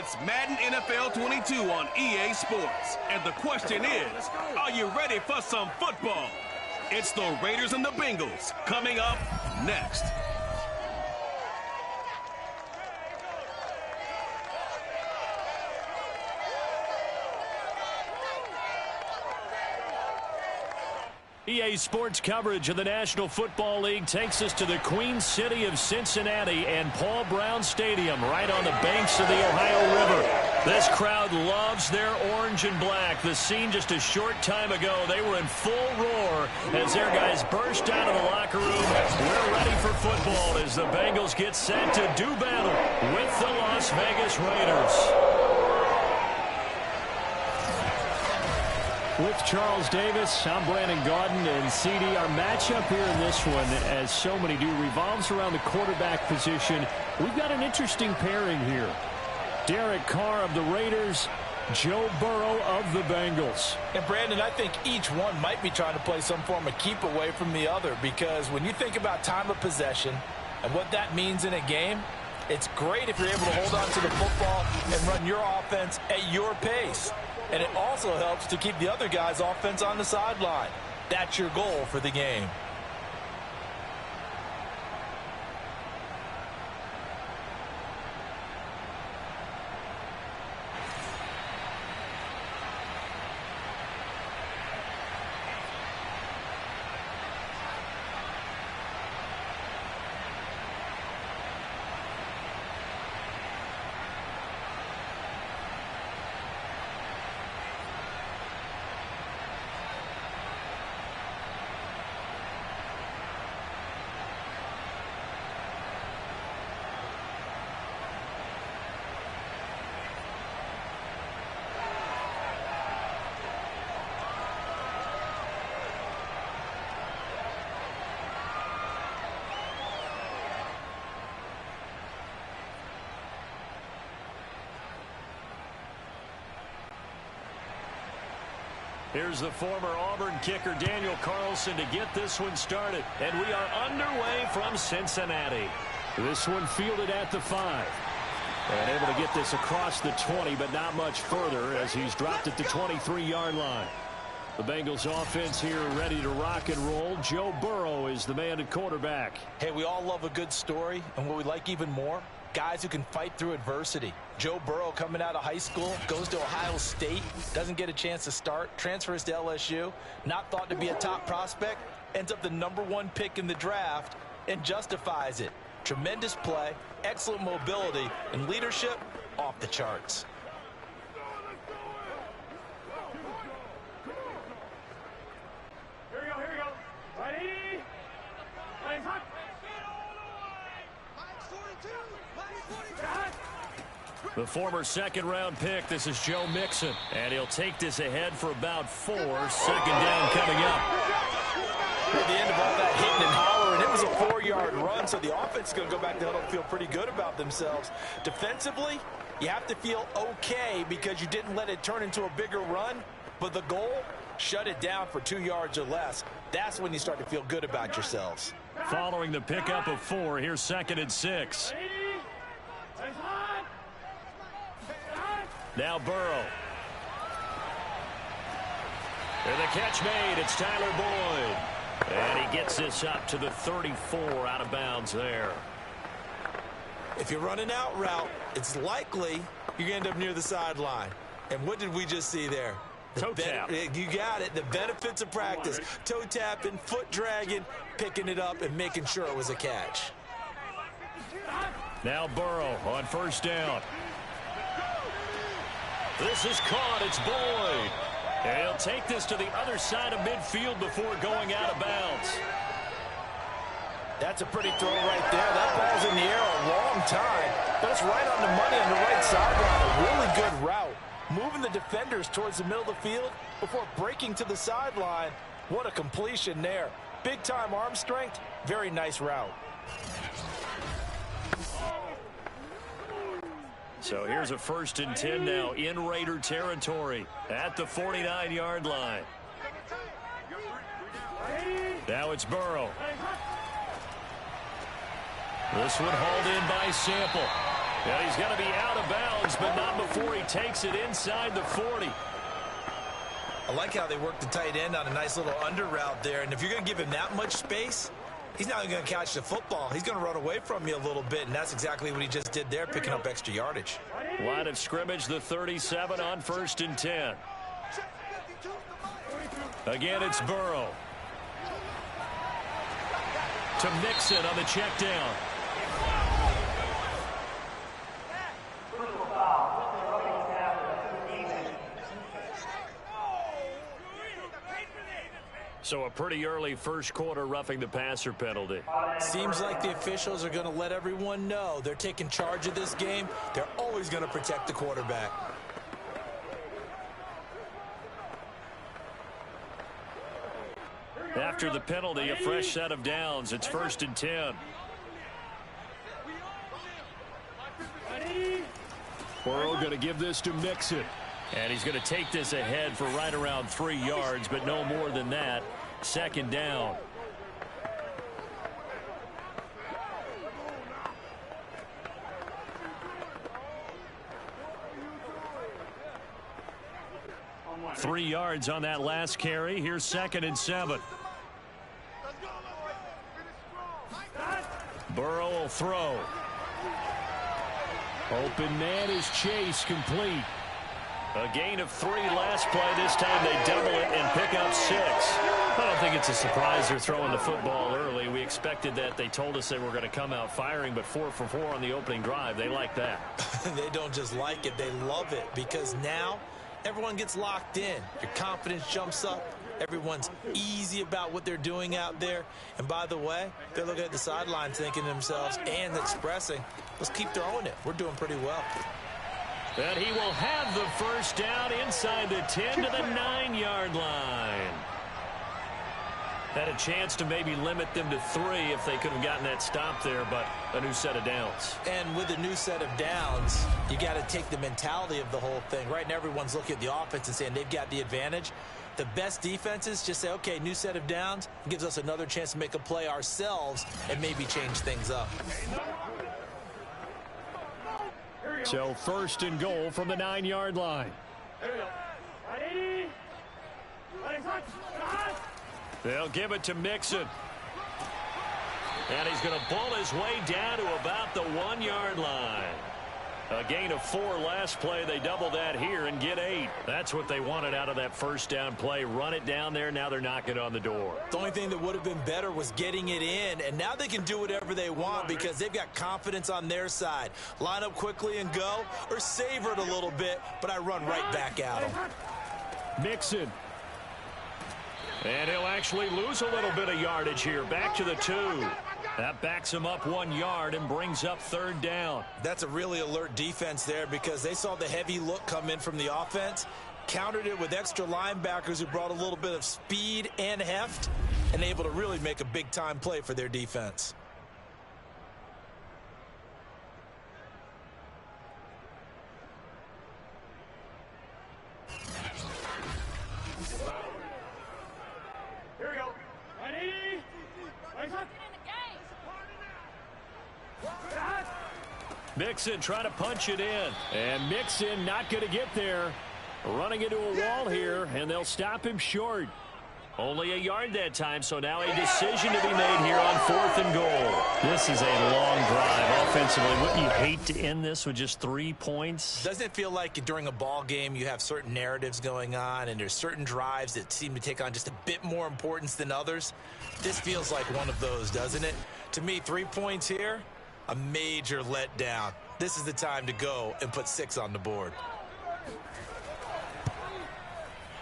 It's Madden NFL 22 on EA Sports. And the question is, are you ready for some football? It's the Raiders and the Bengals coming up next. EA Sports coverage of the National Football League takes us to the Queen City of Cincinnati and Paul Brown Stadium right on the banks of the Ohio River. This crowd loves their orange and black. The scene just a short time ago, they were in full roar as their guys burst out of the locker room. We're ready for football as the Bengals get set to do battle with the Las Vegas Raiders. With Charles Davis, I'm Brandon Gaudin, and CD, our matchup here in this one, as so many do, revolves around the quarterback position. We've got an interesting pairing here. Derek Carr of the Raiders, Joe Burrow of the Bengals. And Brandon, I think each one might be trying to play some form of keep away from the other, because when you think about time of possession and what that means in a game, it's great if you're able to hold on to the football and run your offense at your pace. And it also helps to keep the other guy's offense on the sideline. That's your goal for the game. Here's the former Auburn kicker Daniel Carlson to get this one started. And we are underway from Cincinnati. This one fielded at the 5. And able to get this across the 20, but not much further as he's dropped at the 23-yard line. The Bengals offense here ready to rock and roll. Joe Burrow is the man at quarterback. Hey, we all love a good story, and what we like even more, guys who can fight through adversity. Joe Burrow coming out of high school, goes to Ohio State, doesn't get a chance to start, transfers to LSU, not thought to be a top prospect, ends up the #1 pick in the draft, and justifies it. Tremendous play, excellent mobility, and leadership off the charts. Here we go. Ready? Flames hot. The former second-round pick, this is Joe Mixon. And he'll take this ahead for about 4. Second down coming up. At the end of all that hitting and hollering, it was a 4-yard run, so the offense is going to go back to huddle and feel pretty good about themselves. Defensively, you have to feel okay because you didn't let it turn into a bigger run, but the goal, shut it down for 2 yards or less. That's when you start to feel good about yourselves. Following the pickup of 4, here's 2nd and 6. Now Burrow. And the catch made. It's Tyler Boyd. And he gets this up to the 34 out of bounds there. If you run an out route, it's likely you're going to end up near the sideline. And what did we just see there? Toe tap. You got it. The benefits of practice. Toe tapping, foot dragging, picking it up, and making sure it was a catch. Now Burrow on first down. This is caught. It's Boyd. And he'll take this to the other side of midfield before going out of bounds. That's a pretty throw right there. That ball's in the air a long time, but it's right on the money on the right sideline. A really good route. Moving the defenders towards the middle of the field before breaking to the sideline. What a completion there. Big-time arm strength. Very nice route. So here's a 1st and 10 now in Raider territory at the 49-yard line. Now it's Burrow. This one hauled in by Sample. Yeah, he's going to be out of bounds, but not before he takes it inside the 40. I like how they work the tight end on a nice little under route there. And if you're going to give him that much space, he's not going to catch the football. He's going to run away from you a little bit, and that's exactly what he just did there, picking up extra yardage. Line of scrimmage, the 37 on 1st and 10. Again, it's Burrow. To Mixon on the check down. So a pretty early first quarter roughing the passer penalty. Seems like the officials are going to let everyone know they're taking charge of this game. They're always going to protect the quarterback. After the penalty, a fresh set of downs. It's 1st and 10. Burrow going to give this to Mixon. And he's going to take this ahead for right around 3 yards, but no more than that. 2nd down. Three yards on that last carry. Here's 2nd and 7. Burrow will throw. Open man is Chase, complete. A gain of 3 last play. This time they double it and pick up 6. I don't think it's a surprise they're throwing the football early. We expected that. They told us they were going to come out firing, but 4 for 4 on the opening drive. They like that. They don't just like it. They love it because now everyone gets locked in. Your confidence jumps up. Everyone's easy about what they're doing out there. And by the way, they're looking at the sideline thinking to themselves and expressing, let's keep throwing it. We're doing pretty well. And he will have the first down inside the 10 to the 9-yard line. Had a chance to maybe limit them to 3 if they could have gotten that stop there, but a new set of downs. And with a new set of downs, you got to take the mentality of the whole thing. Right now, everyone's looking at the offense and saying they've got the advantage. The best defenses just say, okay, new set of downs. It gives us another chance to make a play ourselves and maybe change things up. So 1st and goal from the 9-yard line. They'll give it to Mixon. And he's going to pull his way down to about the 1-yard line. A gain of 4 last play. They double that here and get 8. That's what they wanted out of that first down play. Run it down there. Now they're knocking on the door. The only thing that would have been better was getting it in. And now they can do whatever they want because they've got confidence on their side. Line up quickly and go, or savor it a little bit, but I run right back at them. Mixon. And he'll actually lose a little bit of yardage here. Back to the 2. That backs him up 1 yard and brings up 3rd down. That's a really alert defense there because they saw the heavy look come in from the offense, countered it with extra linebackers who brought a little bit of speed and heft, and able to really make a big-time play for their defense. Here we go. Ready? Mixon trying to punch it in. And Mixon not going to get there. Running into a wall here, and they'll stop him short. Only a yard that time, so now a decision to be made here on 4th and goal. This is a long drive offensively. Wouldn't you hate to end this with just 3 points? Doesn't it feel like during a ball game you have certain narratives going on and there's certain drives that seem to take on just a bit more importance than others? This feels like one of those, doesn't it? To me, 3 points here, a major letdown. This is the time to go and put 6 on the board.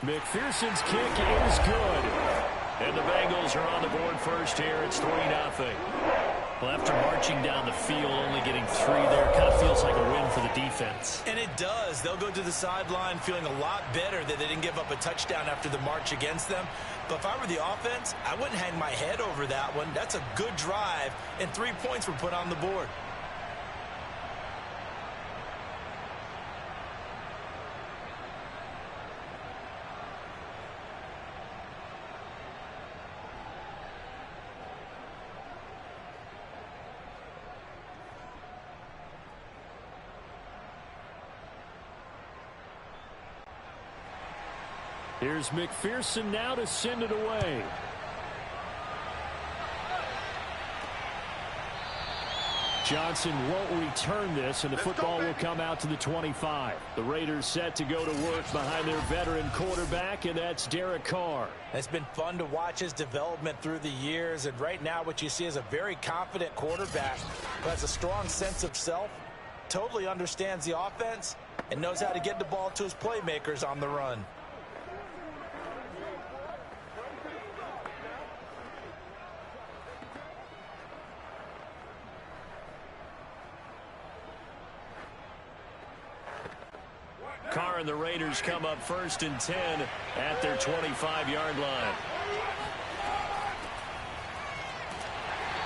McPherson's kick is good. And the Bengals are on the board first here. It's 3-0. Well, after marching down the field, only getting 3 there, kind of feels like a win for the defense. And it does. They'll go to the sideline feeling a lot better that they didn't give up a touchdown after the march against them. But if I were the offense, I wouldn't hang my head over that one. That's a good drive, and 3 points were put on the board. Here's McPherson now to send it away. Johnson won't return this, and the football will come out to the 25. The Raiders set to go to work behind their veteran quarterback, and that's Derek Carr. It's been fun to watch his development through the years, and right now what you see is a very confident quarterback who has a strong sense of self, totally understands the offense, and knows how to get the ball to his playmakers on the run. Carr and the Raiders come up 1st and 10 at their 25-yard line.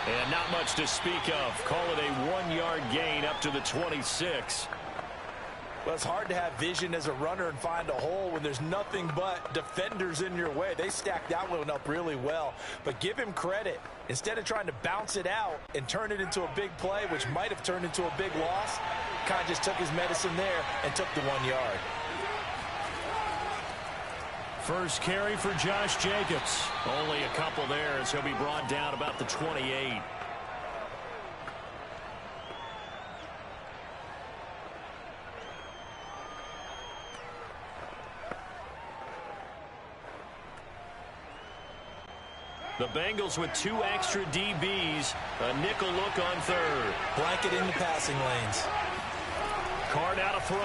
And not much to speak of. Call it a 1-yard gain up to the 26. Well, it's hard to have vision as a runner and find a hole when there's nothing but defenders in your way. They stacked that one up really well. But give him credit. Instead of trying to bounce it out and turn it into a big play, which might have turned into a big loss, kind of just took his medicine there and took the 1 yard. First carry for Josh Jacobs. Only a couple there as he'll be brought down about the 28. The Bengals with 2 extra DBs. A nickel look on 3rd. Blanket in the passing lanes. Carr now to throw.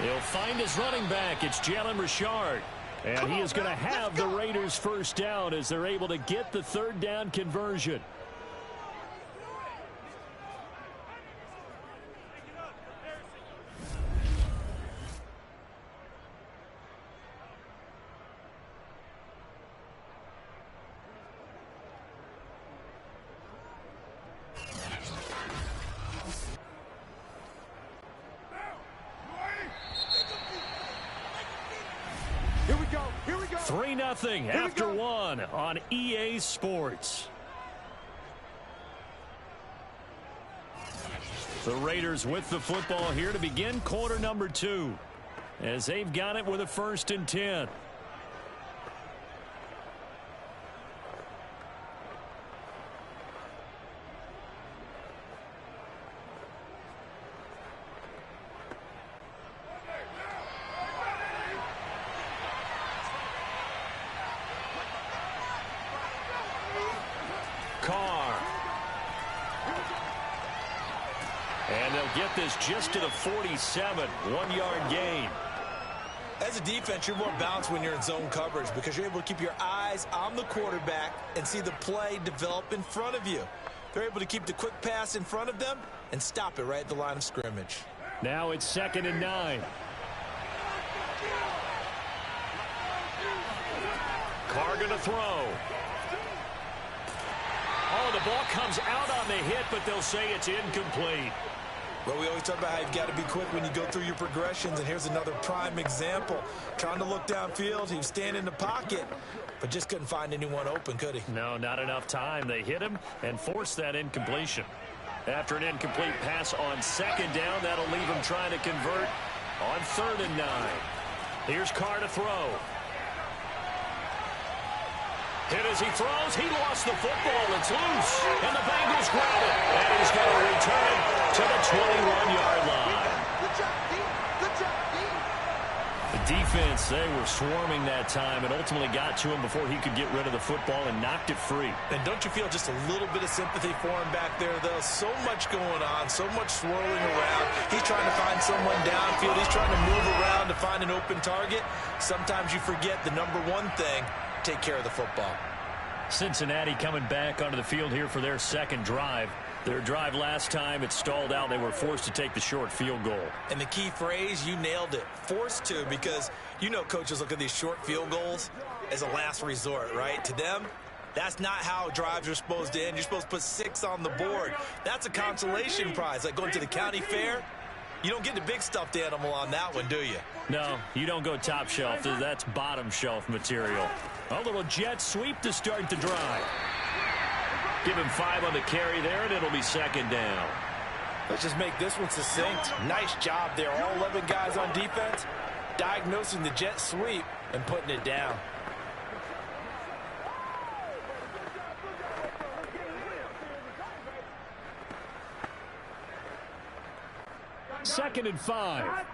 He'll find his running back. It's Jalen Richard. And he is going to have the Raiders first down as they're able to get the 3rd down conversion. Here we go. 3-0 after 1 on EA Sports. The Raiders with the football here to begin quarter number 2 as they've got it with a 1st and 10. Carr. And they'll get this just to the 47. 1-yard gain. As a defense, you're more balanced when you're in zone coverage because you're able to keep your eyes on the quarterback and see the play develop in front of you. They're able to keep the quick pass in front of them and stop it right at the line of scrimmage. Now it's 2nd and 9. Carr going to throw. Oh, the ball comes out on the hit, but they'll say it's incomplete. Well, we always talk about how you've got to be quick when you go through your progressions, and here's another prime example. Trying to look downfield, he was standing in the pocket, but just couldn't find anyone open, could he? No, not enough time. They hit him and forced that incompletion. After an incomplete pass on 2nd down, that'll leave him trying to convert on 3rd and 9. Here's Carr to throw. Hit as he throws. He lost the football. It's loose. And the Bengals grab it. And he's going to return it to the 21-yard line. Good job, D. Good job, D. The defense, they were swarming that time and ultimately got to him before he could get rid of the football and knocked it free. And don't you feel just a little bit of sympathy for him back there, though? So much going on, so much swirling around. He's trying to find someone downfield. He's trying to move around to find an open target. Sometimes you forget the number one thing. Take care of the football. Cincinnati coming back onto the field here for their 2nd drive. Their drive last time, it stalled out. They were forced to take the short field goal. And the key phrase, you nailed it. Forced to, because you know coaches look at these short field goals as a last resort, right? To them, that's not how drives are supposed to end. You're supposed to put 6 on the board. That's a consolation prize. Like going to the county fair, you don't get the big stuffed animal on that one, do you? No, you don't go top shelf. That's bottom shelf material. A little jet sweep to start the drive. Give him 5 on the carry there, and it'll be 2nd down. Let's just make this one succinct. Nice job there. All 11 guys on defense, diagnosing the jet sweep and putting it down. Second and 5.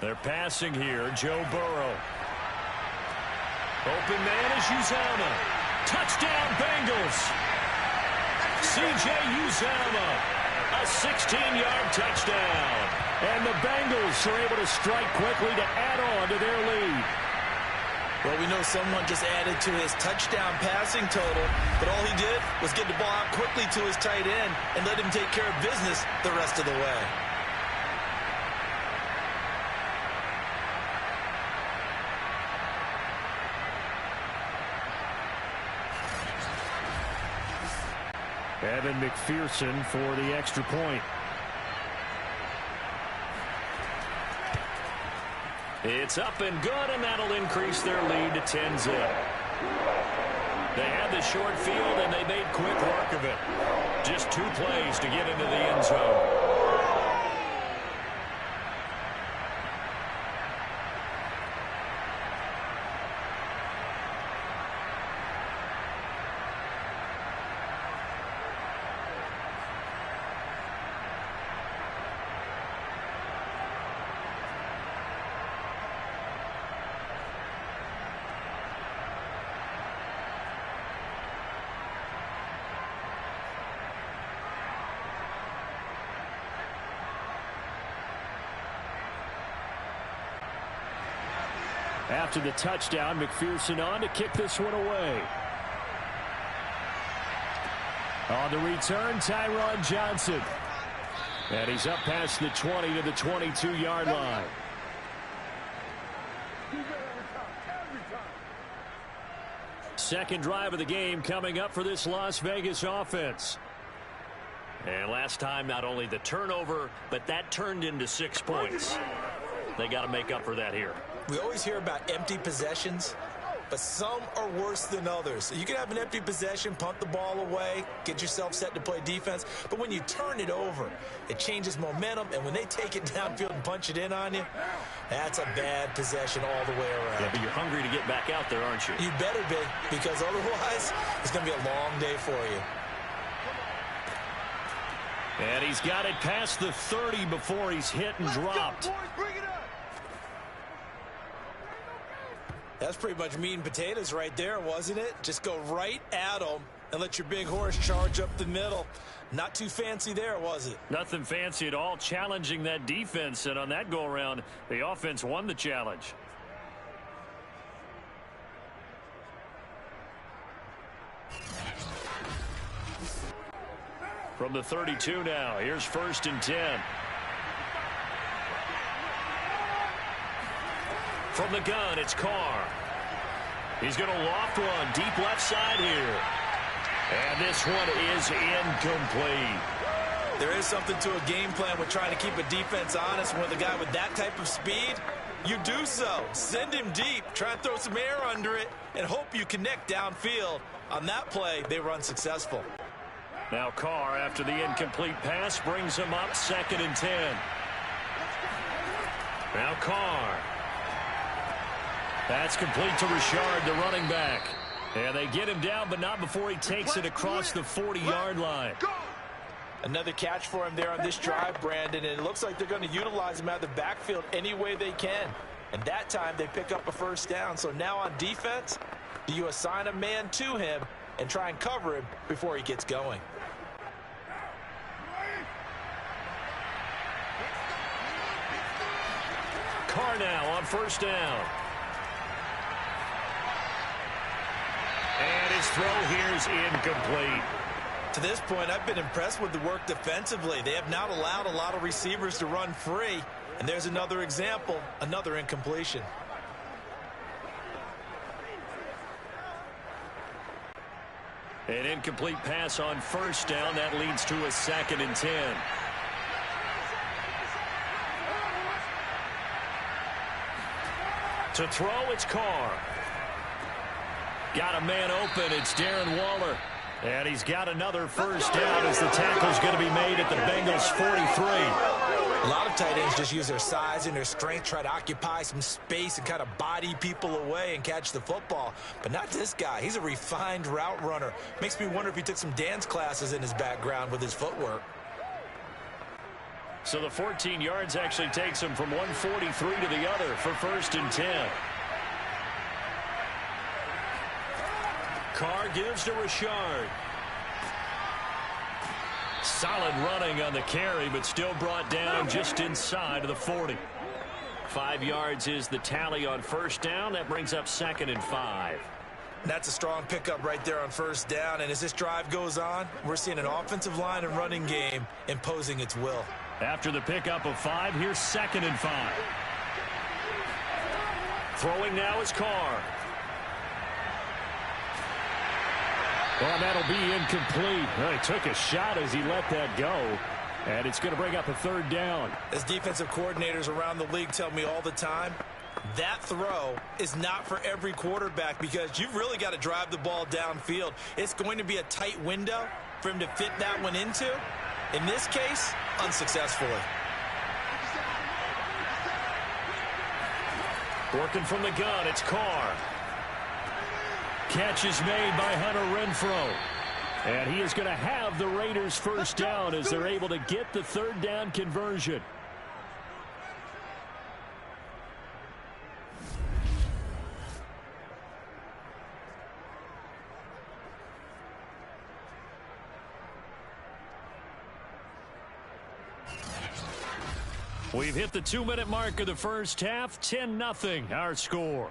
They're passing here. Joe Burrow. Open man is Uzama. Touchdown, Bengals. C.J. Uzama. A 16-yard touchdown. And the Bengals are able to strike quickly to add on to their lead. Well, we know someone just added to his touchdown passing total, but all he did was get the ball out quickly to his tight end and let him take care of business the rest of the way. Evan McPherson for the extra point. It's up and good, and that'll increase their lead to 10-zip. They had the short field, and they made quick work of it. Just 2 plays to get into the end zone. After the touchdown, McPherson on to kick this one away. On the return, Tyron Johnson. And he's up past the 20 to the 22-yard line. Second drive of the game coming up for this Las Vegas offense. And last time, not only the turnover, but that turned into 6 points. They got to make up for that here. We always hear about empty possessions, but some are worse than others. You can have an empty possession, punt the ball away, get yourself set to play defense, but when you turn it over, it changes momentum, and when they take it downfield and punch it in on you, that's a bad possession all the way around. Yeah, but you're hungry to get back out there, aren't you? You better be, because otherwise, it's going to be a long day for you. And he's got it past the 30 before he's hit and dropped. That's pretty much meat and potatoes right there, wasn't it? Just go right at them and let your big horse charge up the middle. Not too fancy there, was it? Nothing fancy at all, challenging that defense. And on that go-around, the offense won the challenge. From the 32 now, here's 1st and 10. From the gun, it's Carr. He's going to loft one deep left side here. And this one is incomplete. There is something to a game plan with trying to keep a defense honest. With a guy with that type of speed, you do so. Send him deep, try and throw some air under it, and hope you connect downfield. On that play, they run successful. Now Carr, after the incomplete pass, brings him up 2nd and 10. Now Carr. That's complete to Richard, the running back. And they get him down, but not before he takes it across the 40-yard line. Another catch for him there on this drive, Brandon, and it looks like they're going to utilize him out of the backfield any way they can. And that time they pick up a 1st down. So now on defense, do you assign a man to him and try and cover him before he gets going? Carr now on 1st down. And his throw here is incomplete. To this point, I've been impressed with the work defensively. They have not allowed a lot of receivers to run free. And there's another example, another incompletion. An incomplete pass on 1st down. That leads to a 2nd and 10. To throw, it's Carr. Got a man open. It's Darren Waller. And he's got another first down as the tackle's going to be made at the Bengals 43. A lot of tight ends just use their size and their strength, try to occupy some space and kind of body people away and catch the football. But not this guy. He's a refined route runner. Makes me wonder if he took some dance classes in his background with his footwork. So the 14 yards actually takes him from 143 to the other for 1st and 10. Carr gives to Richard. Solid running on the carry, but still brought down just inside of the 40. 5 yards is the tally on first down. That brings up 2nd and 5. That's a strong pickup right there on first down. And as this drive goes on, we're seeing an offensive line and running game imposing its will. After the pickup of 5, here's 2nd and 5. Throwing now is Carr. Well, that'll be incomplete. Well, he took a shot as he let that go. And it's going to bring up a 3rd down. As defensive coordinators around the league tell me all the time, that throw is not for every quarterback because you've really got to drive the ball downfield. It's going to be a tight window for him to fit that one into. In this case, unsuccessfully. Working from the gun, it's Carr. Catch is made by Hunter Renfrow. And he is going to have the Raiders first down as they're able to get the 3rd down conversion. We've hit the 2-minute mark of the first half. 10-0 our score.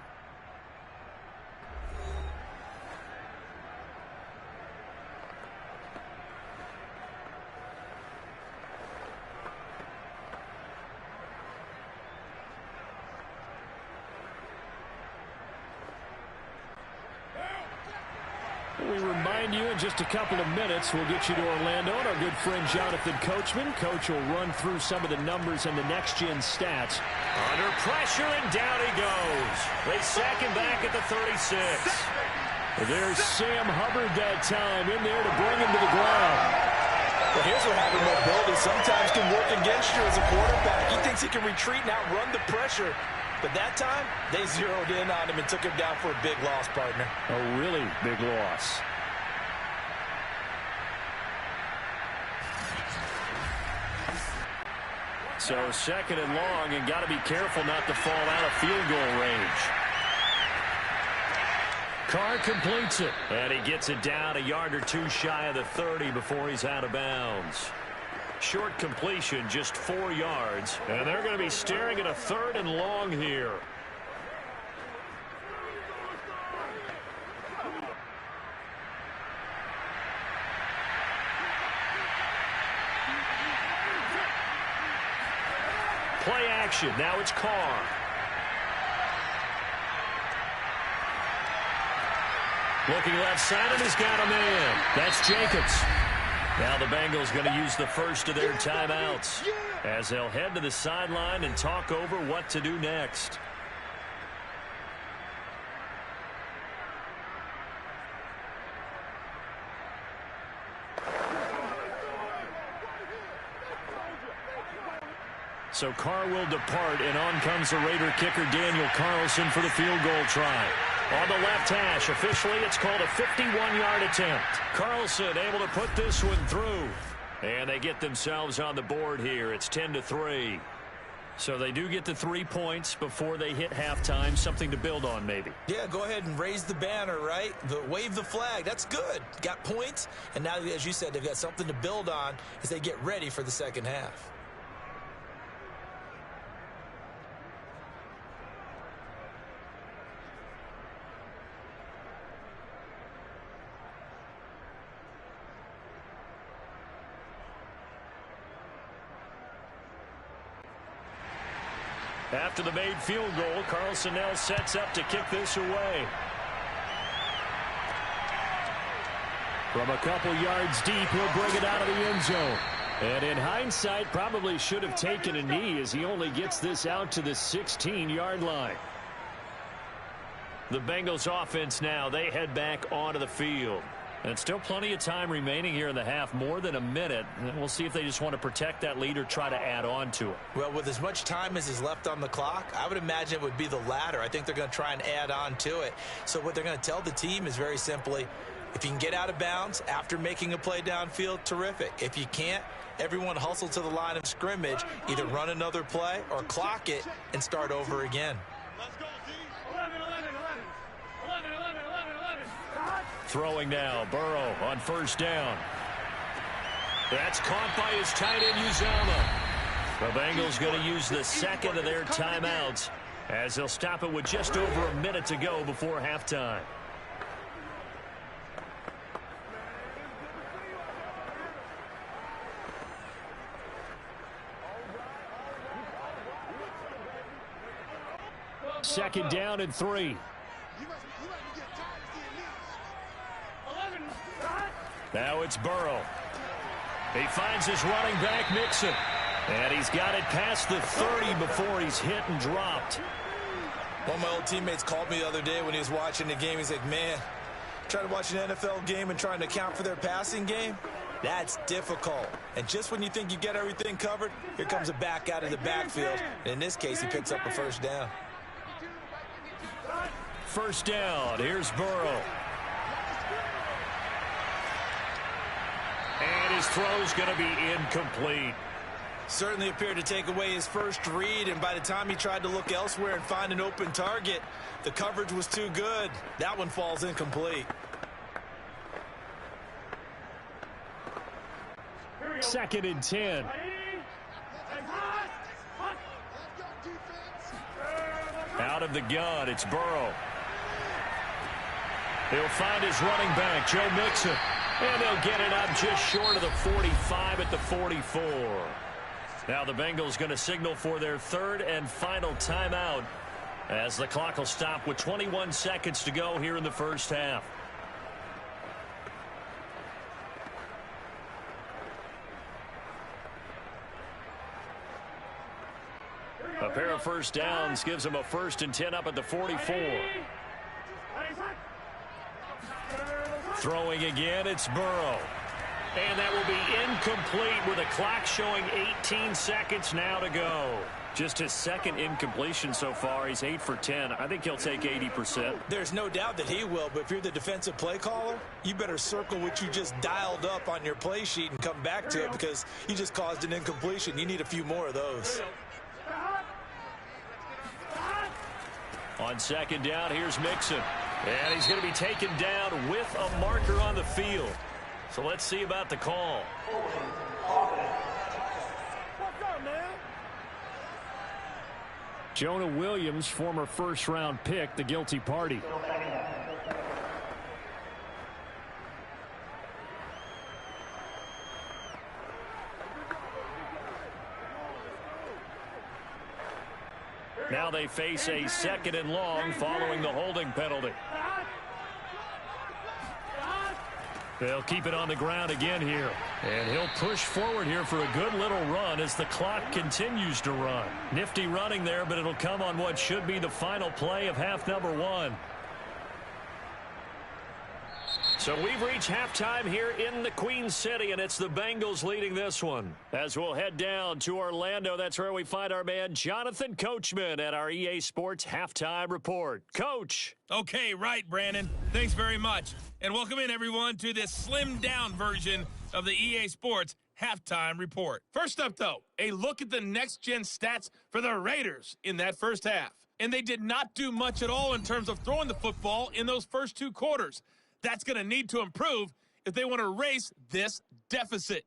We remind you in just a couple of minutes, we'll get you to Orlando and our good friend Jonathan Coachman. Coach will run through some of the numbers and the next-gen stats. Under pressure, and down he goes. They sack him back at the 36. There's Sam Hubbard that time in there to bring him to the ground. Well, here's what having mobility sometimes can work against you as a quarterback. He thinks he can retreat and outrun the pressure. But that time, they zeroed in on him and took him down for a big loss, partner. A really big loss. So 2nd and long, and got to be careful not to fall out of field goal range. Carr completes it, and he gets it down a yard or 2 shy of the 30 before he's out of bounds. Short completion, just 4 yards. And they're going to be staring at a 3rd and long here. Play action. Now it's Carr. Looking left side, and he's got a man. That's Jacobs. Now the Bengals going to use the first of their timeouts as they'll head to the sideline and talk over what to do next. So Carr will depart, and on comes the Raider kicker Daniel Carlson for the field goal try. On the left hash, officially it's called a 51-yard attempt. Carlson able to put this one through. And they get themselves on the board here. It's 10-3. So they do get the 3 points before they hit halftime. Something to build on, maybe. Yeah, go ahead and raise the banner, right? Wave the flag. That's good. Got points. And now, as you said, they've got something to build on as they get ready for the second half. After the made field goal, Carlson now sets up to kick this away. From a couple yards deep, he'll bring it out of the end zone. And in hindsight, probably should have taken a knee as he only gets this out to the 16-yard line. The Bengals offense now, they head back onto the field. And still plenty of time remaining here in the half, more than a minute. And we'll see if they just want to protect that lead or try to add on to it. Well, with as much time as is left on the clock, I would imagine it would be the latter. I think they're going to try and add on to it. So what they're going to tell the team is very simply, if you can get out of bounds after making a play downfield, terrific. If you can't, everyone hustle to the line of scrimmage, either run another play or clock it and start over again. Let's go, Z. 11, 11, 11. 11, 11, 11, 11. Throwing now, Burrow on first down. That's caught by his tight end, Uzama. The Bengals going to use the second of their timeouts as they'll stop it with just over a minute to go before halftime. Second down and 3. Now it's Burrow. He finds his running back, Mixon. And he's got it past the 30 before he's hit and dropped. One of my old teammates called me the other day when he was watching the game. He's like, man, trying to watch an NFL game and trying to account for their passing game, that's difficult. And just when you think you get everything covered, here comes a back out of the backfield. And in this case, he picks up a first down. First down. Here's Burrow. And his throw's going to be incomplete. Certainly appeared to take away his first read, and by the time he tried to look elsewhere and find an open target, the coverage was too good. That one falls incomplete. Second and 10. Out of the gun, it's Burrow. He'll find his running back, Joe Mixon. And they'll get it up just short of the 45 at the 44. Now the Bengals going to signal for their third and final timeout as the clock will stop with 21 seconds to go here in the first half. A pair of first downs gives them a 1st and 10 up at the 44. Throwing again, it's Burrow. And that will be incomplete with a clock showing 18 seconds now to go. Just his second incompletion so far. He's 8 for 10. I think he'll take 80%. There's no doubt that he will, but if you're the defensive play caller, you better circle what you just dialed up on your play sheet and come back to it because you just caused an incompletion. You need a few more of those. On second down, here's Mixon. And he's going to be taken down with a marker on the field. So let's see about the call. What's up, man? Jonah Williams, former first-round pick, the guilty party. Now they face a second and long following the holding penalty. They'll keep it on the ground again here. And he'll push forward here for a good little run as the clock continues to run. Nifty running there, but it'll come on what should be the final play of half number 1. So we've reached halftime here in the Queen City, and it's the Bengals leading this one. As we'll head down to Orlando, that's where we find our man Jonathan Coachman at our EA Sports Halftime Report. Coach. Okay, right, Brandon. Thanks very much. And welcome in, everyone, to this slimmed-down version of the EA Sports Halftime Report. First up, though, a look at the next-gen stats for the Raiders in that first half. And they did not do much at all in terms of throwing the football in those first 2 quarters. That's going to need to improve if they want to erase this deficit.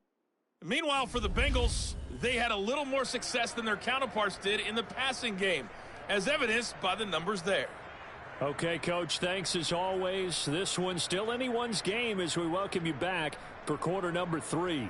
Meanwhile, for the Bengals, they had a little more success than their counterparts did in the passing game, as evidenced by the numbers there. Okay, Coach, thanks as always. This one's still anyone's game as we welcome you back for quarter number 3.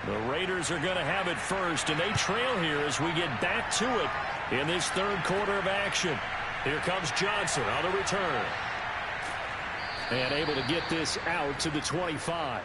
The Raiders are going to have it first, and they trail here as we get back to it in this third quarter of action. Here comes Johnson on the return. And able to get this out to the 25.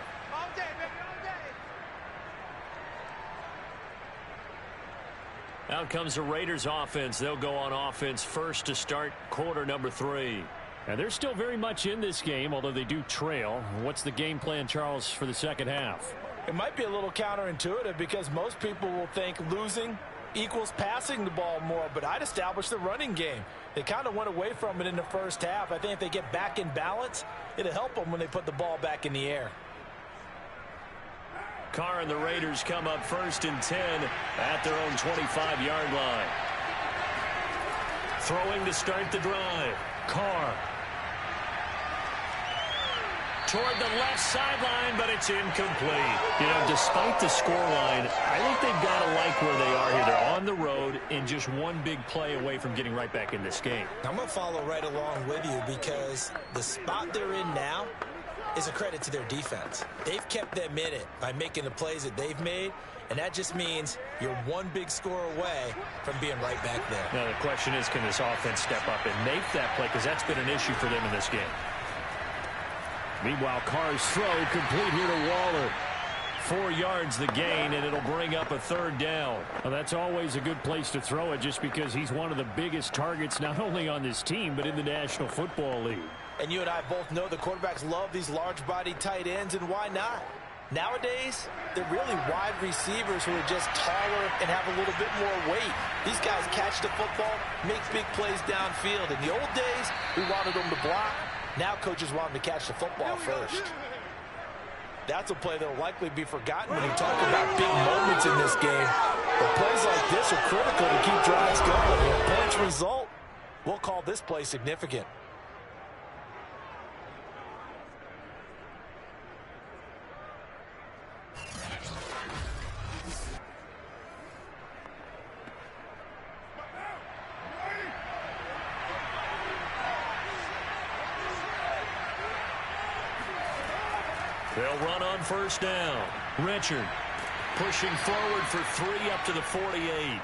Out comes the Raiders offense. They'll go on offense first to start quarter number 3. And they're still very much in this game, although they do trail. What's the game plan, Charles, for the second half? It might be a little counterintuitive because most people will think losing equals passing the ball more, but I'd establish the running game. They kind of went away from it in the first half. I think if they get back in balance, it'll help them when they put the ball back in the air. Carr and the Raiders come up first and 10 at their own 25-yard line. Throwing to start the drive. Carr. Toward the left sideline, but it's incomplete. You know, despite the scoreline, I think they've got to like where they are here. They're on the road and just one big play away from getting right back in this game. I'm going to follow right along with you because the spot they're in now is a credit to their defense. They've kept them in it by making the plays that they've made, and that just means you're one big score away from being right back there. Now, the question is, can this offense step up and make that play? Because that's been an issue for them in this game. Meanwhile, Carr's throw complete here to Waller. 4 yards the gain, and it'll bring up a third down. Well, that's always a good place to throw it just because he's one of the biggest targets not only on this team but in the National Football League. And you and I both know the quarterbacks love these large-body tight ends, and why not? Nowadays, they're really wide receivers who are just taller and have a little bit more weight. These guys catch the football, make big plays downfield. In the old days, we wanted them to block. Now coaches want them to catch the football first. That's a play that will likely be forgotten when you talk about big moments in this game. But plays like this are critical to keep drives going. If points result, we'll call this play significant. They'll run on first down. Richard pushing forward for 3 up to the 48.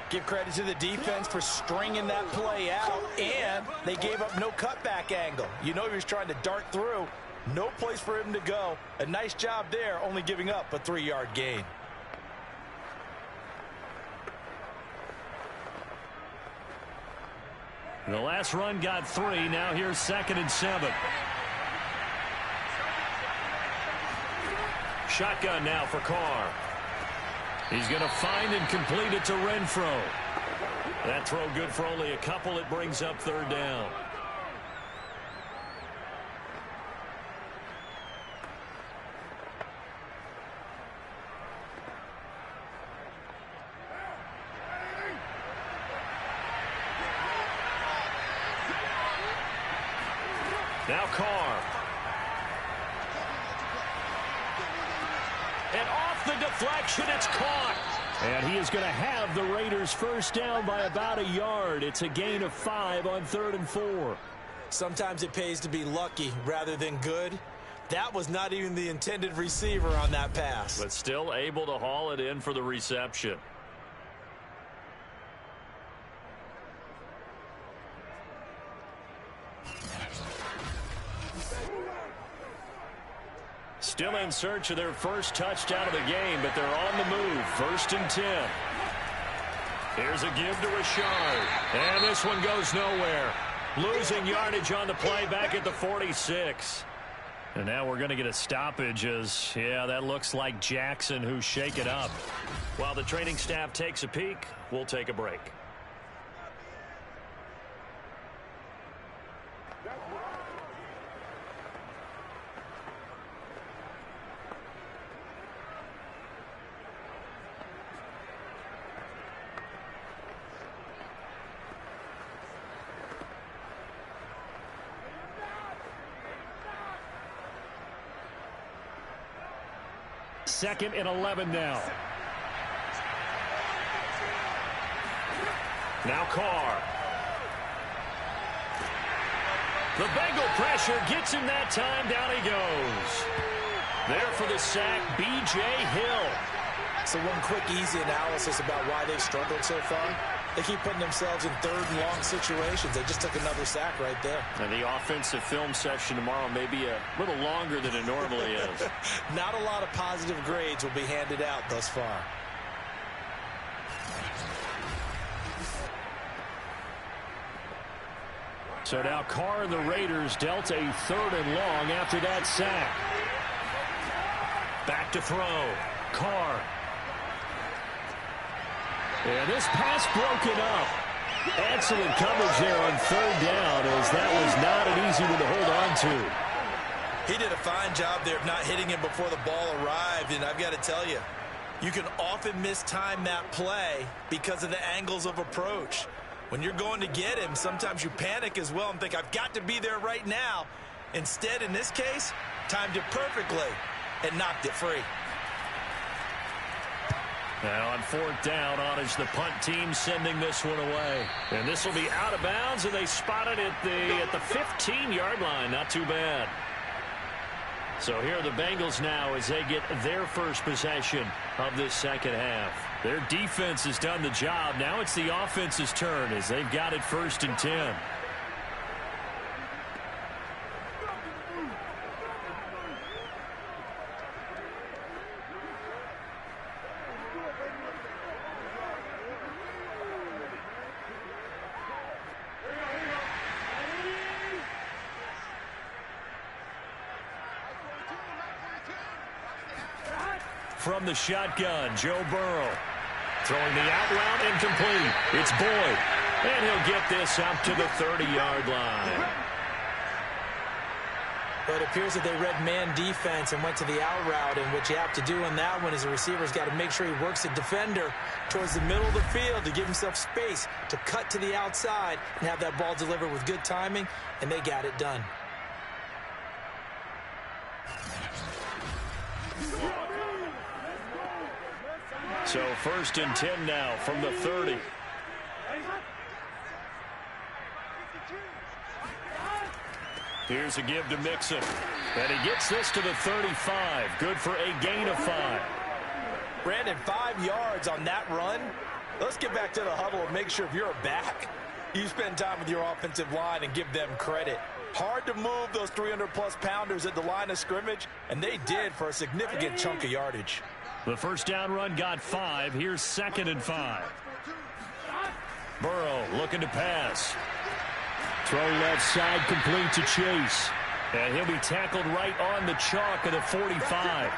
Give credit to the defense for stringing that play out, and they gave up no cutback angle. You know he was trying to dart through. No place for him to go. A nice job there, only giving up a 3-yard gain. The last run got 3. Now here's 2nd and 7. Shotgun now for Carr. He's going to find and complete it to Renfro. That throw good for only a couple. It brings up third down. Now Carr. And off the deflection, it's caught. And he is going to have the Raiders first down by about a yard. It's a gain of 5 on 3rd and 4. Sometimes it pays to be lucky rather than good. That was not even the intended receiver on that pass. But still able to haul it in for the reception. Still in search of their first touchdown of the game, but they're on the move. 1st and 10. Here's a give to Richard. And this one goes nowhere. Losing yardage on the play back at the 46. And now we're going to get a stoppage as, yeah, that looks like Jackson who shake it up. While the training staff takes a peek, we'll take a break. Second and 11 now. Now Carr. The Bengal pressure gets him that time. Down he goes. There for the sack, B.J. Hill. So one quick, easy analysis about why they've struggled so far. They keep putting themselves in third and long situations. They just took another sack right there. And the offensive film session tomorrow may be a little longer than it normally is. Not a lot of positive grades will be handed out thus far. So now Carr and the Raiders dealt a third and long after that sack. Back to throw. Carr. And this pass broken up. Excellent coverage there on third down, as that was not an easy one to hold on to. He did a fine job there of not hitting him before the ball arrived, and I've got to tell you, you can often mistime that play because of the angles of approach. When you're going to get him, sometimes you panic as well and think, I've got to be there right now. Instead, in this case, timed it perfectly and knocked it free. Now on fourth down, on is the punt team sending this one away. And this will be out of bounds, and they spot it at the 15-yard line. Not too bad. So here are the Bengals now as they get their first possession of this second half. Their defense has done the job. Now it's the offense's turn as they've got it 1st and 10. From the shotgun, Joe Burrow. Throwing the out route incomplete. It's Boyd. And he'll get this up to the 30-yard line. But it appears that they read man defense and went to the out route. And what you have to do in that one is the receiver's got to make sure he works the defender towards the middle of the field to give himself space to cut to the outside and have that ball delivered with good timing. And they got it done. So 1st and 10 now from the 30. Here's a give to Mixon. And he gets this to the 35. Good for a gain of 5. Brandon, 5 yards on that run. Let's get back to the huddle and make sure if you're a back, you spend time with your offensive line and give them credit. Hard to move those 300-plus pounders at the line of scrimmage, and they did for a significant chunk of yardage. The first down run got 5. Here's 2nd and 5. Burrow looking to pass. Throw left side complete to Chase. And he'll be tackled right on the chalk of the 45.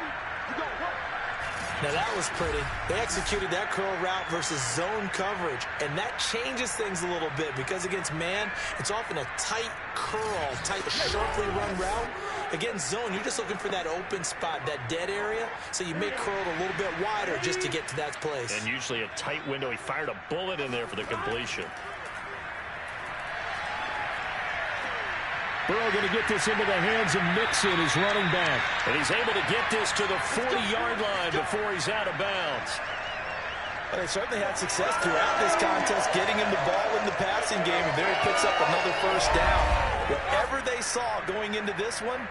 Now that was pretty. They executed that curl route versus zone coverage, and that changes things a little bit because against man, it's often a tight curl, tight, sharply run route. Against zone, you're just looking for that open spot, that dead area, so you may curl it a little bit wider just to get to that place. And usually a tight window. He fired a bullet in there for the completion. Burrow going to get this into the hands of Mixon, his running back. And he's able to get this to the 40-yard line before he's out of bounds. Well, they certainly had success throughout this contest, getting him the ball in the passing game, and there he picks up another first down. Whatever they saw going into this one,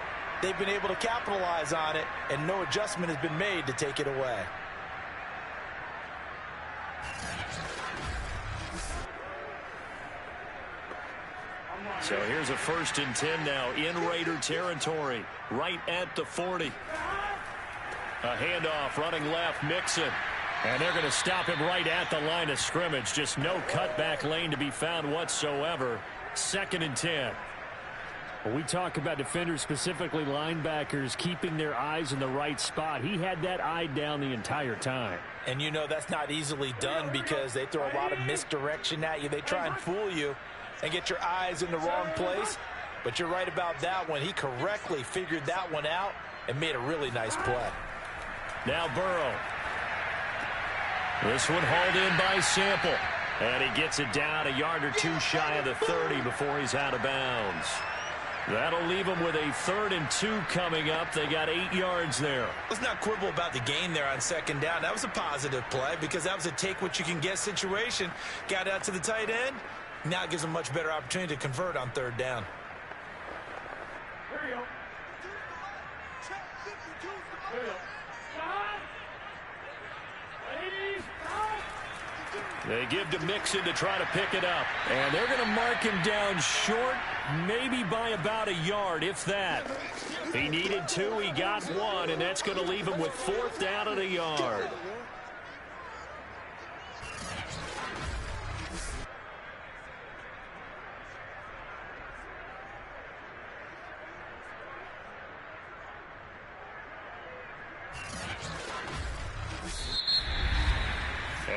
they've been able to capitalize on it, and no adjustment has been made to take it away. So here's a 1st and 10 now in Raider territory, right at the 40. A handoff running left, Mixon. And they're going to stop him right at the line of scrimmage. Just no cutback lane to be found whatsoever. 2nd and 10. When we talk about defenders, specifically linebackers, keeping their eyes in the right spot, he had that eye down the entire time. And you know that's not easily done because they throw a lot of misdirection at you. They try and fool you and get your eyes in the wrong place. But you're right about that one. He correctly figured that one out and made a really nice play. Now Burrow. This one hauled in by Sample. And he gets it down a yard or two shy of the 30 before he's out of bounds. That'll leave them with a 3rd and 2 coming up. They got 8 yards there. Let's not quibble about the gain there on 2nd down. That was a positive play because that was a take-what-you-can-get situation. Got out to the tight end. Now it gives them a much better opportunity to convert on 3rd down. They give to Mixon to try to pick it up. And they're going to mark him down short, maybe by about a yard, if that. He needed 2, he got 1, and that's going to leave him with 4th down at a yard.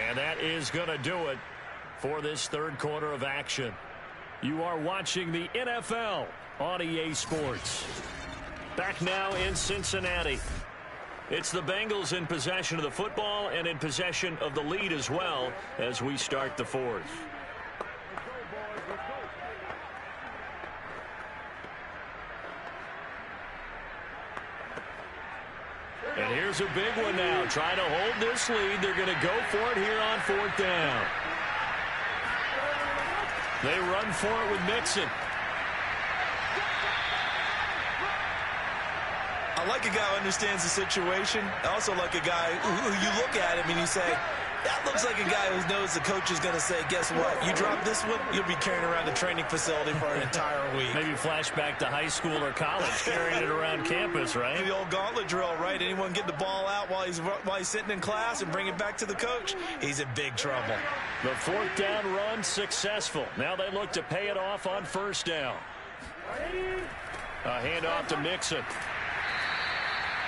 And that is going to do it for this third quarter of action. You are watching the NFL on EA Sports. Back now in Cincinnati. It's the Bengals in possession of the football and in possession of the lead as well as we start the fourth. And here's a big one now. Trying to hold this lead. They're going to go for it here on 4th down. They run for it with Mixon. I like a guy who understands the situation. I also like a guy who you look at him and you say, that looks like a guy who knows the coach is going to say, guess what? You drop this one, you'll be carrying around the training facility for an entire week. Maybe flashback to high school or college, carrying it around campus, right? The old gauntlet drill, right? Anyone get the ball out while he's sitting in class and bring it back to the coach, he's in big trouble. The 4th down run successful. Now they look to pay it off on 1st down. A handoff to Mixon.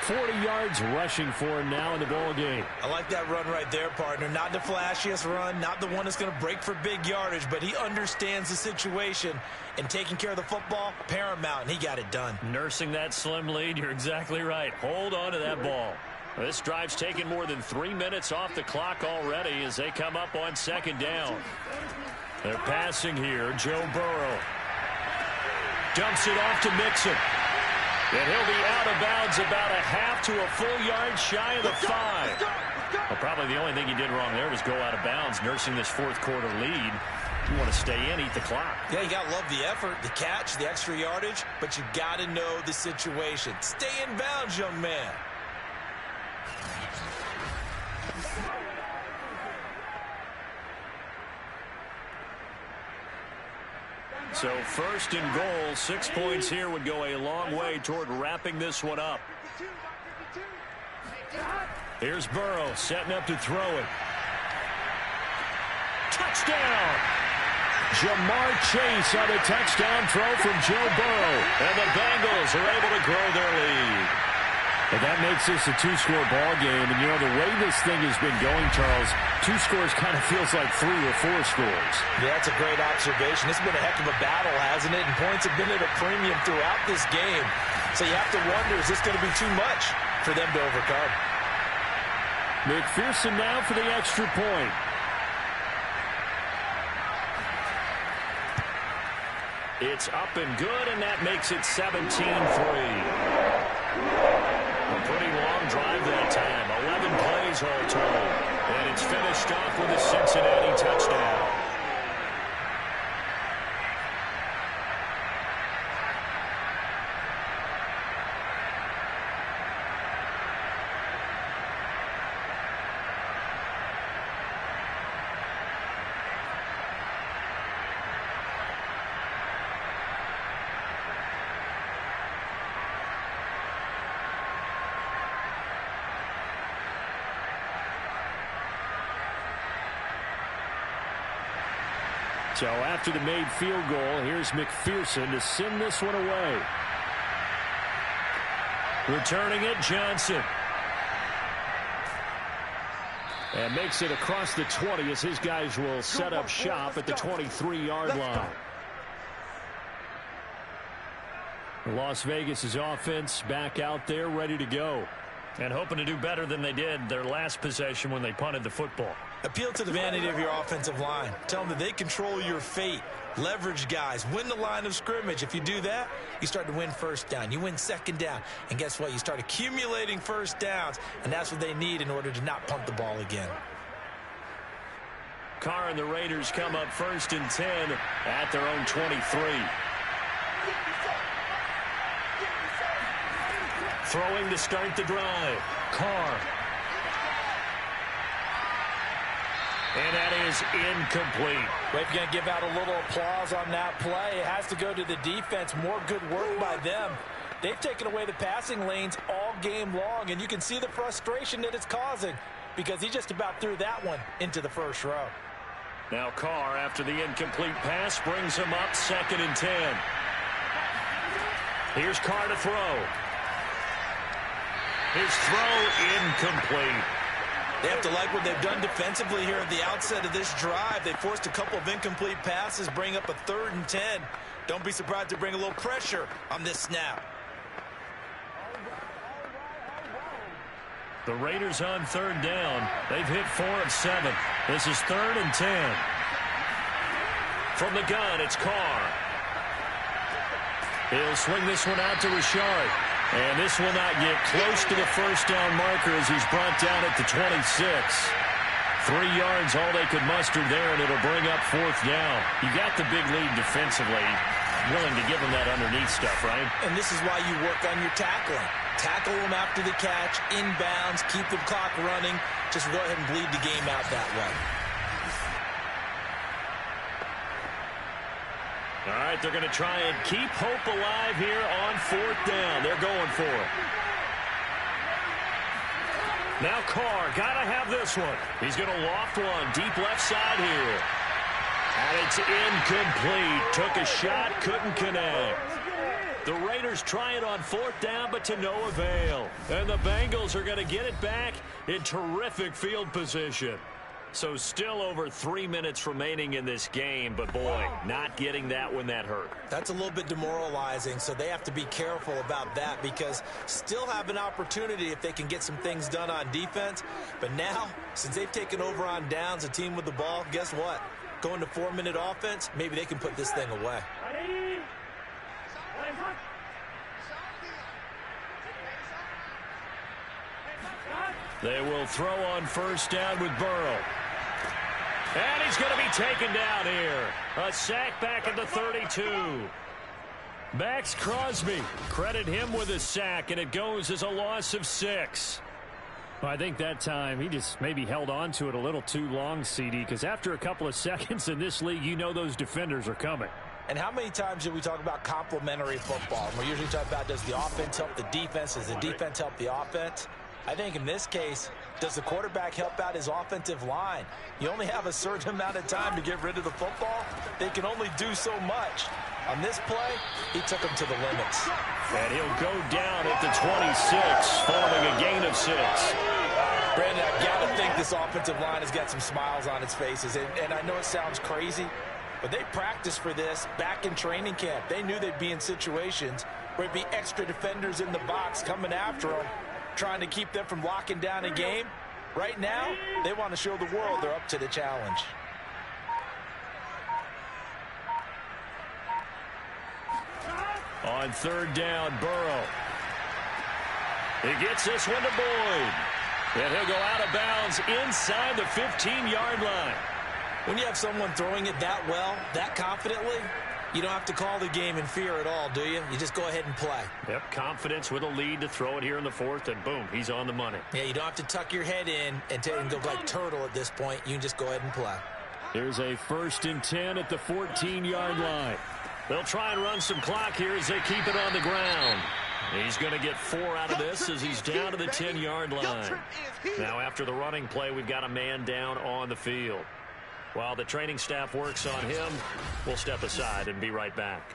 40 yards rushing for him now in the ball game. I like that run right there, partner. Not the flashiest run, not the one that's going to break for big yardage, but he understands the situation, and taking care of the football, paramount, and he got it done. Nursing that slim lead, you're exactly right. Hold on to that ball. This drive's taken more than 3 minutes off the clock already as they come up on 2nd down. They're passing here. Joe Burrow dumps it off to Mixon. And he'll be out of bounds about a half to a full yard shy of the 5. Well, probably the only thing he did wrong there was go out of bounds, nursing this 4th quarter lead. You want to stay in, eat the clock. Yeah, you got to love the effort, the catch, the extra yardage, but you got to know the situation. Stay in bounds, young man. So 1st and goal, 6 points here would go a long way toward wrapping this one up. Here's Burrow setting up to throw it. Touchdown! Jamar Chase on a touchdown throw from Joe Burrow. And the Bengals are able to grow their lead. And that makes this a 2-score ball game. And, you know, the way this thing has been going, Charles, 2 scores kind of feels like 3 or 4 scores. Yeah, that's a great observation. It's been a heck of a battle, hasn't it? And points have been at a premium throughout this game. So you have to wonder, is this going to be too much for them to overcome? McPherson now for the extra point. It's up and good, and that makes it 17-3. A pretty long drive that time. 11 plays all told. And it's finished off with a Cincinnati touchdown. So after the made field goal, here's McPherson to send this one away. Returning it, Johnson. And makes it across the 20 as his guys will set up shop at the 23-yard line. Las Vegas' offense back out there ready to go. And hoping to do better than they did their last possession when they punted the football. Appeal to the vanity of your offensive line. Tell them that they control your fate. Leverage guys. Win the line of scrimmage. If you do that, you start to win 1st down. You win 2nd down. And guess what? You start accumulating 1st downs. And that's what they need in order to not punt the ball again. Carr and the Raiders come up 1st and 10 at their own 23. throwing to start the drive. Carr. And that is incomplete. Well, if you're going to give out a little applause on that play, it has to go to the defense. More good work by them. They've taken away the passing lanes all game long, and you can see the frustration that it's causing because he just about threw that one into the first row. Now Carr, after the incomplete pass, brings him up 2nd and 10. Here's Carr to throw. His throw incomplete. They have to like what they've done defensively here at the outset of this drive. They forced a couple of incomplete passes, bring up a 3rd and 10. Don't be surprised to bring a little pressure on this snap. The Raiders on 3rd down. They've hit 4 of 7. This is 3rd and 10. From the gun, it's Carr. He'll swing this one out to Richard. And this will not get close to the first down marker as he's brought down at the 26. 3 yards, all they could muster there, and it'll bring up 4th down. You got the big lead defensively. Willing to give them that underneath stuff, right? And this is why you work on your tackling. Tackle them after the catch, inbounds, keep the clock running. Just go ahead and bleed the game out that way. All right, they're going to try and keep hope alive here on 4th down. They're going for it. Now Carr, got to have this one. He's going to loft one, deep left side here. And it's incomplete. Took a shot, couldn't connect. The Raiders try it on 4th down, but to no avail. And the Bengals are going to get it back in terrific field position. So still over 3 minutes remaining in this game, but boy, not getting that when that hurt. That's a little bit demoralizing, so they have to be careful about that because still have an opportunity if they can get some things done on defense. But now, since they've taken over on downs, a team with the ball, guess what? Going to 4-minute offense, maybe they can put this thing away. They will throw on 1st down with Burrow. And he's going to be taken down here. A sack back at the 32. Max Crosby. Credit him with a sack, and it goes as a loss of 6. Well, I think that time he just maybe held on to it a little too long, CD, because after a couple of seconds in this league, you know those defenders are coming. And how many times do we talk about complementary football? And we usually talk about, does the offense help the defense? Does the defense help the offense? I think in this case, does the quarterback help out his offensive line? You only have a certain amount of time to get rid of the football. They can only do so much. On this play, he took him to the limits. And he'll go down at the 26, following a gain of 6. Brandon, I've got to think this offensive line has got some smiles on its faces. And I know it sounds crazy, but they practiced for this back in training camp. They knew they'd be in situations where there'd be extra defenders in the box coming after them, trying to keep them from locking down a game. Right now, they want to show the world they're up to the challenge. On 3rd down, Burrow. He gets this one to Boyd. And he'll go out of bounds inside the 15-yard line. When you have someone throwing it that well, that confidently, you don't have to call the game in fear at all, do you? You just go ahead and play. Yep, confidence with a lead to throw it here in the 4th, and boom, he's on the money. Yeah, you don't have to tuck your head in and go like turtle at this point. You can just go ahead and play. Here's a 1st and 10 at the 14-yard line. They'll try and run some clock here as they keep it on the ground. He's going to get 4 out of this as he's down to the 10-yard line. Now, after the running play, we've got a man down on the field. While the training staff works on him, we'll step aside and be right back.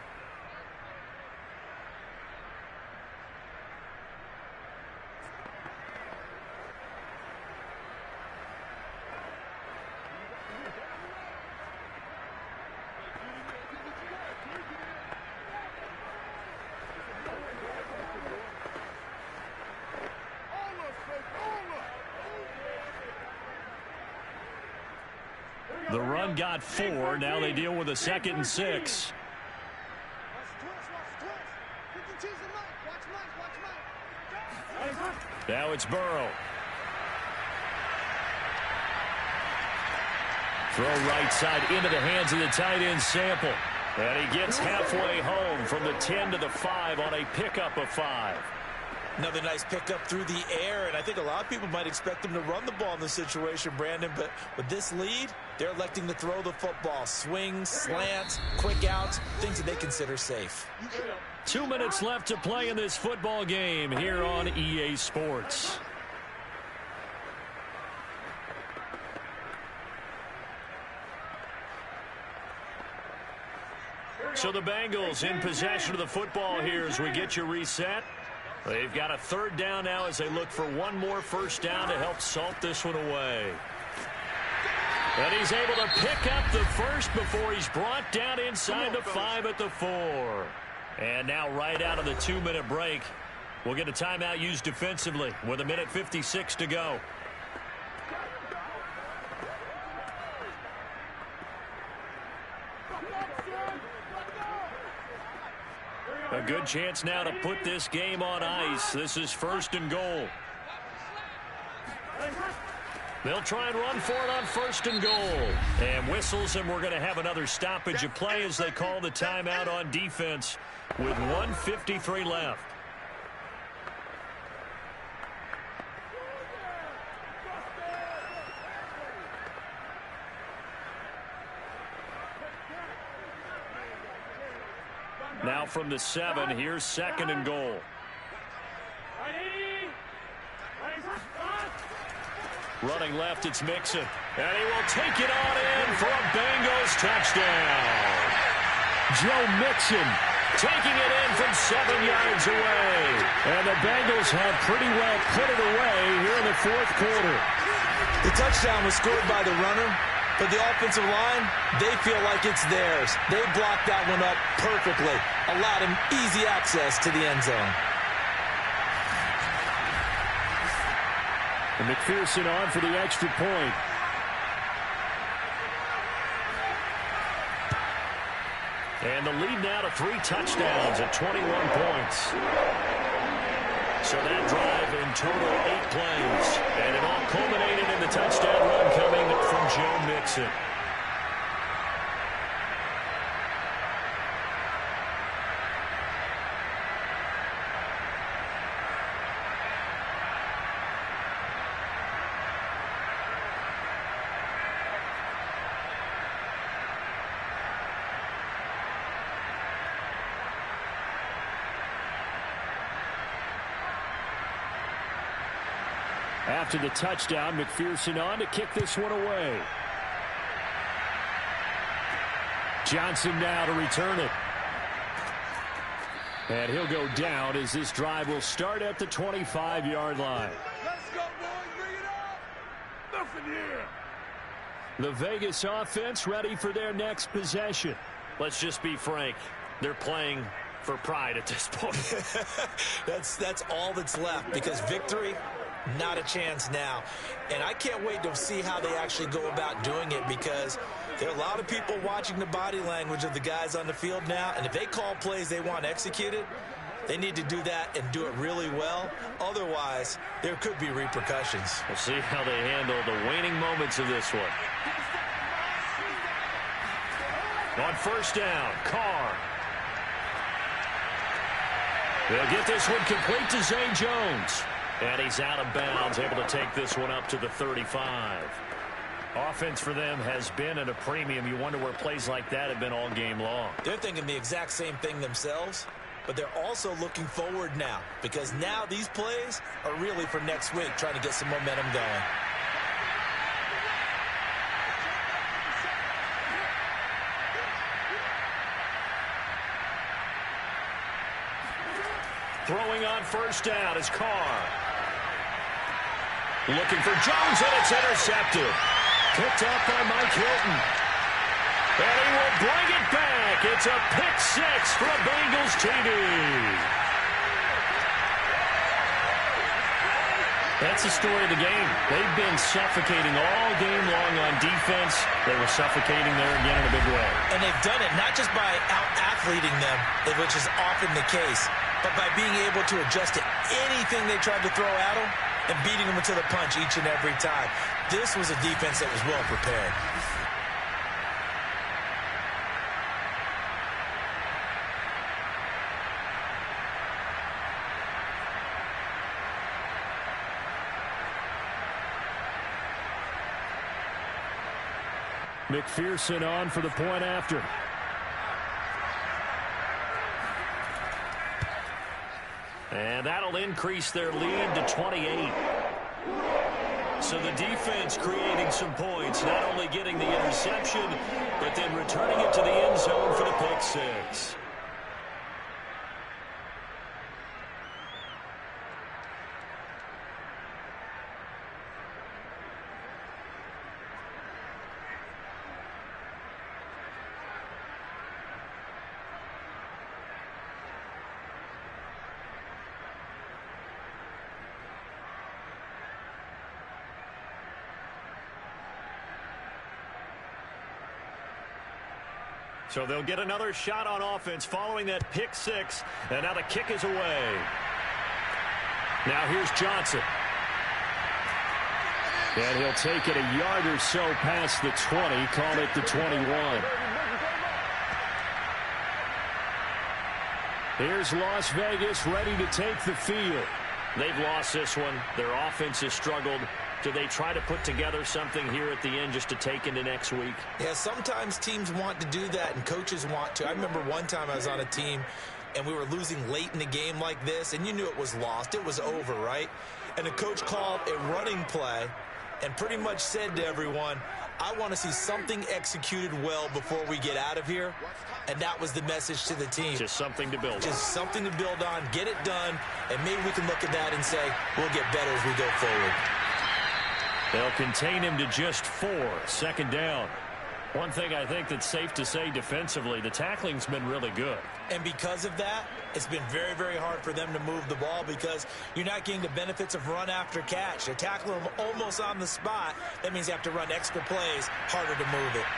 The run got 4. Now they deal with a 2nd and 6. Now it's Burrow. Throw right side into the hands of the tight end Sample. And he gets halfway home from the 10 to the 5 on a pickup of 5. Another nice pickup through the air, and I think a lot of people might expect them to run the ball in this situation, Brandon, but with this lead, they're electing to throw the football. Swings, slants, quick outs, things that they consider safe. 2 minutes left to play in this football game here on EA Sports. So the Bengals in possession of the football here as we get you reset. They've got a third down now as they look for one more first down to help salt this one away. And he's able to pick up the first before he's brought down inside the 5 at the 4. And now right out of the 2-minute break, we'll get a timeout used defensively with 1:56 to go. A good chance now to put this game on ice. This is 1st and goal. They'll try and run for it on 1st and goal. And whistles, and we're going to have another stoppage of play as they call the timeout on defense with 1:53 left. Now from the 7, here's 2nd and goal. Running left, it's Mixon. And he will take it on in for a Bengals touchdown. Joe Mixon taking it in from 7 yards away. And the Bengals have pretty well put it away here in the 4th quarter. The touchdown was scored by the runner. But the offensive line, they feel like it's theirs. They blocked that one up perfectly. Allowed him easy access to the end zone. And McPherson on for the extra point. And the lead now to 3 touchdowns at 21 points. So that drive in total 8 plays. And it all culminated in the touchdown run coming from Joe Mixon. After the touchdown, McPherson on to kick this one away. Johnson now to return it. And he'll go down as this drive will start at the 25-yard line. Let's go, boys. Bring it up. Nothing here. The Vegas offense ready for their next possession. Let's just be frank. They're playing for pride at this point. That's all that's left, because victory, not a chance now. And I can't wait to see how they actually go about doing it, because there are a lot of people watching the body language of the guys on the field now, and if they call plays they want executed, they need to do that and do it really well. Otherwise, there could be repercussions. We'll see how they handle the waning moments of this one. On first down, Carr. They'll get this one complete to Zay Jones. And he's out of bounds, able to take this one up to the 35. Offense for them has been at a premium. You wonder where plays like that have been all game long. They're thinking the exact same thing themselves, but they're also looking forward now, because now these plays are really for next week, trying to get some momentum going. Throwing on first down is Carr. Looking for Jones, and it's intercepted. Picked up by Mike Hilton. And he will bring it back. It's a pick six for a Bengals TD. That's the story of the game. They've been suffocating all game long on defense. They were suffocating there again in a big way. And they've done it not just by out-athleting them, which is often the case, but by being able to adjust to anything they tried to throw at them and beating them to the punch each and every time. This was a defense that was well prepared. McPherson on for the point after. And that'll increase their lead to 28. So the defense creating some points, not only getting the interception, but then returning it to the end zone for the pick six. So they'll get another shot on offense following that pick six. And now the kick is away. Now here's Johnson. And he'll take it a yard or so past the 20. Call it the 21. Here's Las Vegas ready to take the field. They've lost this one. Their offense has struggled. Do they try to put together something here at the end just to take into next week? Yeah, sometimes teams want to do that and coaches want to. I remember one time I was on a team and we were losing late in the game like this, and you knew it was lost. It was over, right? And the coach called a running play and pretty much said to everyone, I want to see something executed well before we get out of here. And that was the message to the team. Just something to build on. Just something to build on, get it done, and maybe we can look at that and say, we'll get better as we go forward. They'll contain him to just 4. Second down. One thing I think that's safe to say defensively, the tackling's been really good. And because of that, it's been very, very hard for them to move the ball because you're not getting the benefits of run after catch. They're tackling them almost on the spot. That means they have to run extra plays, harder to move it.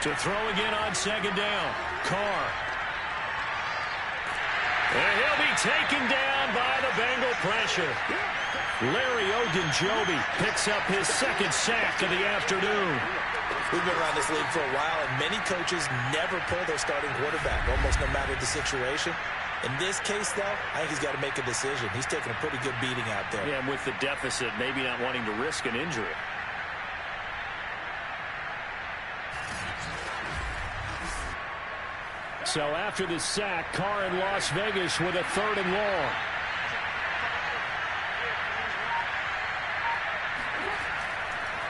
To throw again on second down. Carr. And he'll be taken down by the Bengal pressure. Larry Ogunjobi picks up his second sack of the afternoon. We've been around this league for a while, and many coaches never pull their starting quarterback, almost no matter the situation. In this case, though, I think he's got to make a decision. He's taking a pretty good beating out there. Yeah, and with the deficit, maybe not wanting to risk an injury. So after the sack, Carr in Las Vegas with a 3rd and long.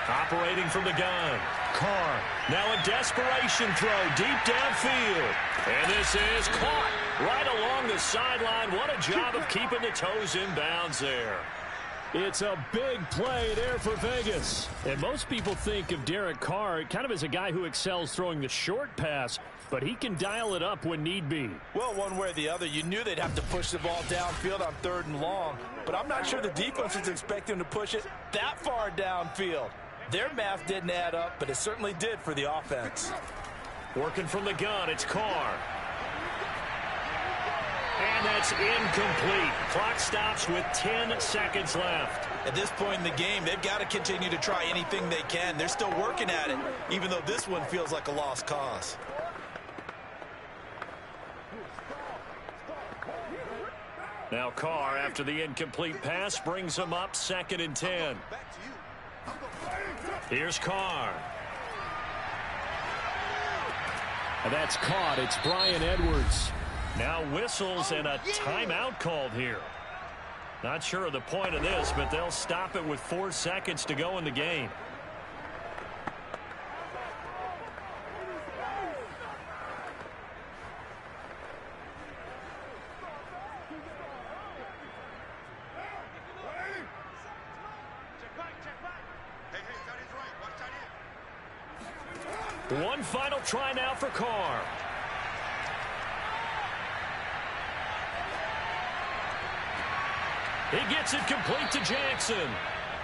Operating from the gun. Carr. Now a desperation throw deep downfield. And this is caught right along the sideline. What a job of keeping the toes in bounds there. It's a big play there for Vegas. And most people think of Derek Carr kind of as a guy who excels throwing the short pass, but he can dial it up when need be. Well, one way or the other, you knew they'd have to push the ball downfield on 3rd and long, but I'm not sure the defense was expecting to push it that far downfield. Their math didn't add up, but it certainly did for the offense. Working from the gun, it's Carr. And that's incomplete. Clock stops with 10 seconds left. At this point in the game, they've got to continue to try anything they can. They're still working at it, even though this one feels like a lost cause. Now Carr, after the incomplete pass, brings him up 2nd and 10. Here's Carr. And that's caught. It's Brian Edwards. Now whistles and a timeout called here. Not sure of the point of this, but they'll stop it with 4 seconds to go in the game. One final try now for Carr. He gets it complete to Jackson.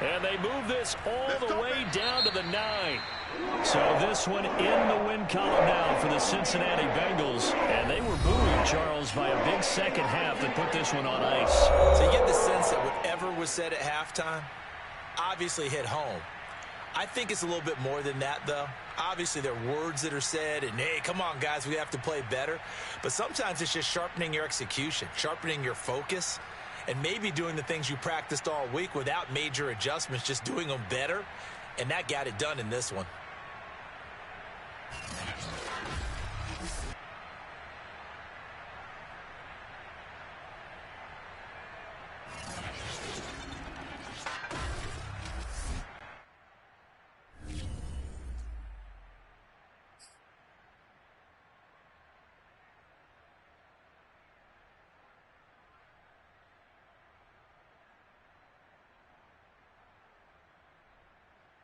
And they move this all the way down to the 9. So this one in the win column now for the Cincinnati Bengals. And they were buoyed, Charles, by a big second half that put this one on ice. So you get the sense that whatever was said at halftime obviously hit home. I think it's a little bit more than that, though. Obviously, there are words that are said, and, hey, come on, guys, we have to play better. But sometimes it's just sharpening your execution, sharpening your focus, and maybe doing the things you practiced all week without major adjustments, just doing them better. And that got it done in this one.